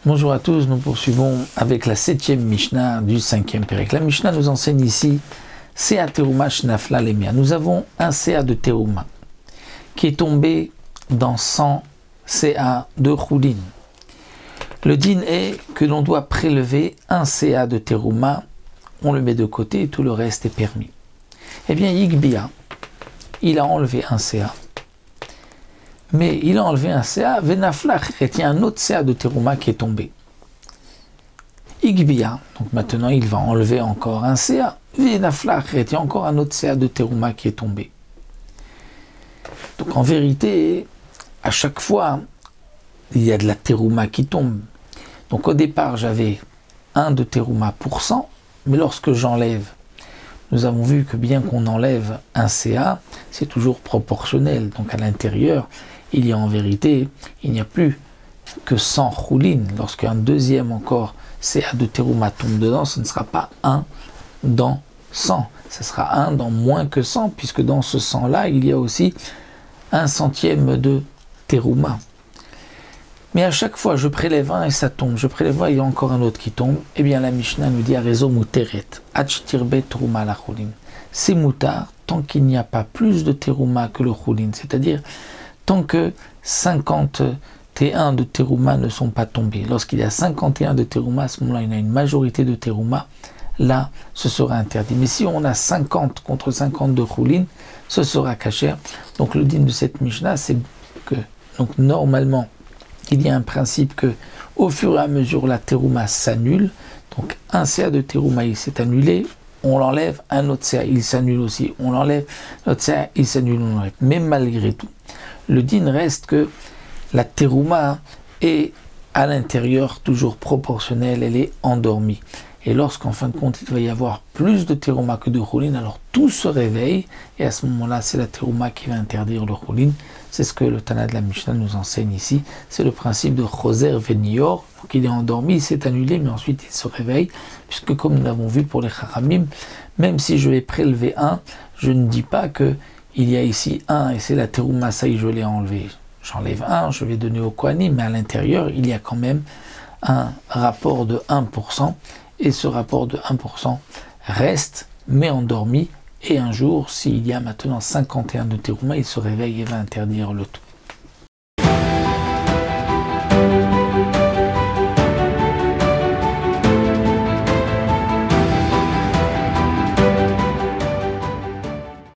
Bonjour à tous, nous poursuivons avec la 7e Mishnah du 5e Pérec. La Mishnah nous enseigne ici Sea Teruma Shnafla Lemia. Nous avons un Sea de Teruma qui est tombé dans 100 Sea de Choulin. Le din est que l'on doit prélever un Sea de Teruma, on le met de côté et tout le reste est permis. Eh bien, Yigbia, il a enlevé un Sea. Mais il a enlevé un CA, Venaflach, il y a un autre CA de Teruma qui est tombé. Igbia, donc maintenant il va enlever encore un CA, Venaflach, il y a encore un autre CA de Teruma qui est tombé. Donc en vérité, à chaque fois, il y a de la Teruma qui tombe. Donc au départ, j'avais 1 de Teruma pour 100, mais lorsque j'enlève, nous avons vu que bien qu'on enlève un CA, c'est toujours proportionnel. Donc à l'intérieur, il y a en vérité, il n'y a plus que 100 choulin. Lorsqu'un deuxième encore CA de Teruma tombe dedans, ce ne sera pas 1 dans 100. Ce sera 1 dans moins que 100, puisque dans ce 100-là, il y a aussi 1 centième de Teruma. Mais à chaque fois, je prélève un et ça tombe. Je prélève un et il y a encore un autre qui tombe. Eh bien, la Mishnah nous dit à raison muteret. Achtirbe Teruma la choulin. C'est moutard tant qu'il n'y a pas plus de Teruma que le choulin. C'est-à-dire, tant que 51 de Teruma ne sont pas tombés. Lorsqu'il y a 51 de Teruma, à ce moment-là, il y a une majorité de Teruma. Là, ce sera interdit. Mais si on a 50 contre 50 de choulin, ce sera kasher. Donc, le din de cette Mishnah, c'est que, donc, normalement, il y a un principe que, au fur et à mesure, la Teruma s'annule. Donc, un CA de Teruma, il s'est annulé, on l'enlève, un autre CA, il s'annule aussi, on l'enlève, l'autre CA, il s'annule, on l'enlève. Mais malgré tout, le din reste que la Teruma est à l'intérieur toujours proportionnelle, elle est endormie. Et lorsqu'en fin de compte, il va y avoir plus de Teruma que de choulin, alors tout se réveille, et à ce moment-là, c'est la Teruma qui va interdire le choulin. C'est ce que le Tana de la Mishnah nous enseigne ici. C'est le principe de Choser Venior. Donc il est endormi, il s'est annulé, mais ensuite il se réveille, puisque comme nous l'avons vu pour les Chachamim, même si je vais prélever un, je ne dis pas que il y a ici un, et c'est la Teruma, ça y je l'ai enlevé. J'enlève un, je vais donner au Kohanim, mais à l'intérieur, il y a quand même un rapport de 1%, et ce rapport de 1% reste, mais endormi, et un jour, s'il y a maintenant 51 de Teruma, il se réveille et va interdire le tout.